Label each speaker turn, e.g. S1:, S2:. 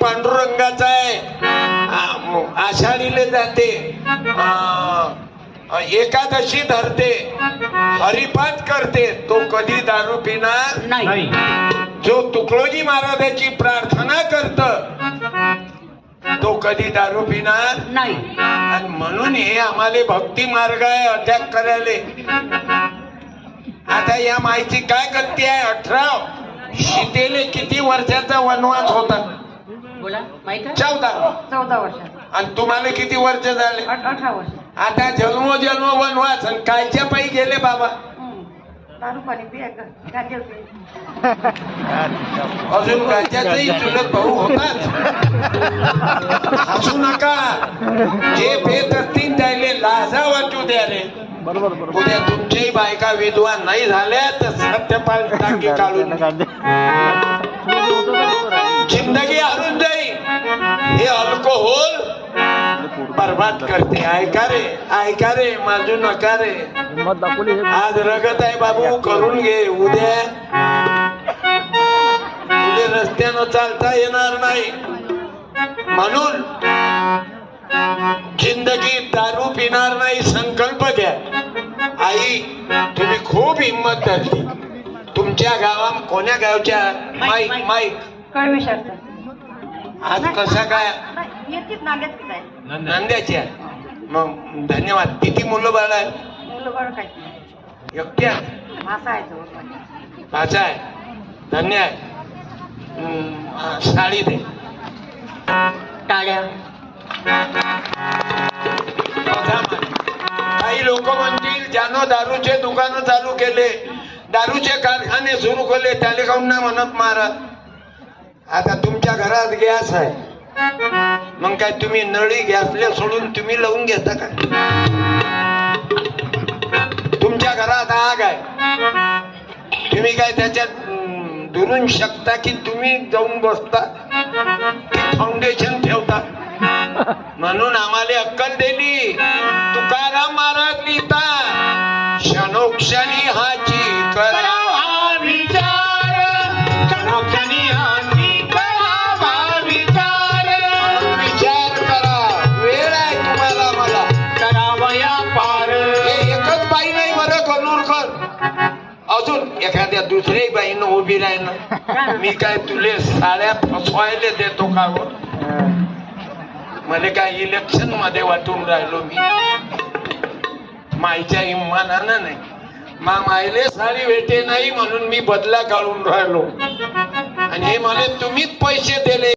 S1: पांडुरंगाचा आहे, आषाढीले जाते, एकादशी धरते, हरिपाठ करते, तो कधी दारू पिणार
S2: नाही.
S1: जो तुकडोजी महाराजांची प्रार्थना करत तो कधी दारू पिणार
S2: नाही.
S1: आणि म्हणून हे आम्हाला भक्ती मार्ग आहे अटॅक करायले. आता या माहिती काय गलती आहे? 18 सीतेले किती वर्षाचा वनवास होता?
S2: बोला माहित आहे?
S3: 14 वर्ष.
S1: आणि तुम्हाला किती वर्ष झाले?
S3: 18 वर्ष.
S1: आता जन्म वनवास आणि कायच्या पायी गेले बाबा?
S3: दारू पाणी पिया गांजा
S1: अजून गांजाचाही चुलत भाऊ होतात. हसू नका. जे पेत असतील त्याले लाजा वाटू द्या रे. उद्या तुमच्याही बायका विद्वान नाही झाल्या तर सत्यपाल टाकी काढून जिंदगी हरून जाईल. हे अल्कोहोल बर्बाद करते. ऐका रे माजू नका रे. आज रगत आहे बाबू, करून घे. उद्या रस्त्यानं चालता येणार नाही. म्हणून जिंदगी दारू पिणार नाही संकल्प घ्या. आई तुम्ही खूप हिंमत धरली. तुमच्या गावात कोण्या गावच्या? माईक
S3: काय विचारतात?
S1: आज कसा काय?
S3: येतीच नांद्यात
S1: नांद्याच्या. मग धन्यवाद. किती मुलं बाळ आहे?
S3: मुलं बरं काय
S1: एकट्या?
S3: भाषा आहे जवळ.
S1: भाषा आहे. धन्य आहे. साडी दे.
S2: टाळ्या.
S1: काही लोक म्हणतील ज्यानं दारूचे दुकान चालू केले, दारूचे कारखाने सुरू केले, त्याला काऊन ना म्हणत मारा. आता तुमच्या घरात गॅस आहे, मग काय तुम्ही नळी गॅसले सोडून तुम्ही लावून घेता का? तुमच्या घरात आग आहे, तुम्ही काय त्याच्यात दुरून शकता की तुम्ही जाऊन बसता, फाउंडेशन ठेवता? म्हणून आम्हाला अक्कल दिली. तुकाराम महाराज लिहिता, क्षणोक्षणी हाची करावा विचार, क्षणोक्षणी हाची करावा विचार. विचार करा, वेळ आहे तुम्हाला मला करावया पार. हे एकच बाई नाही बरं करूरकर, अजून एखाद्या दुसऱ्याही बाईनं उभी राहिलं. मी काय तुले साड्या फसवायला देतो का? मला काय इलेक्शन मध्ये वाटून राहिलो मी? माईच्या इमानानं नाही. मायले साडी भेटे नाही म्हणून मी बदला काढून राहिलो. आणि हे मला तुम्हीच पैसे दिले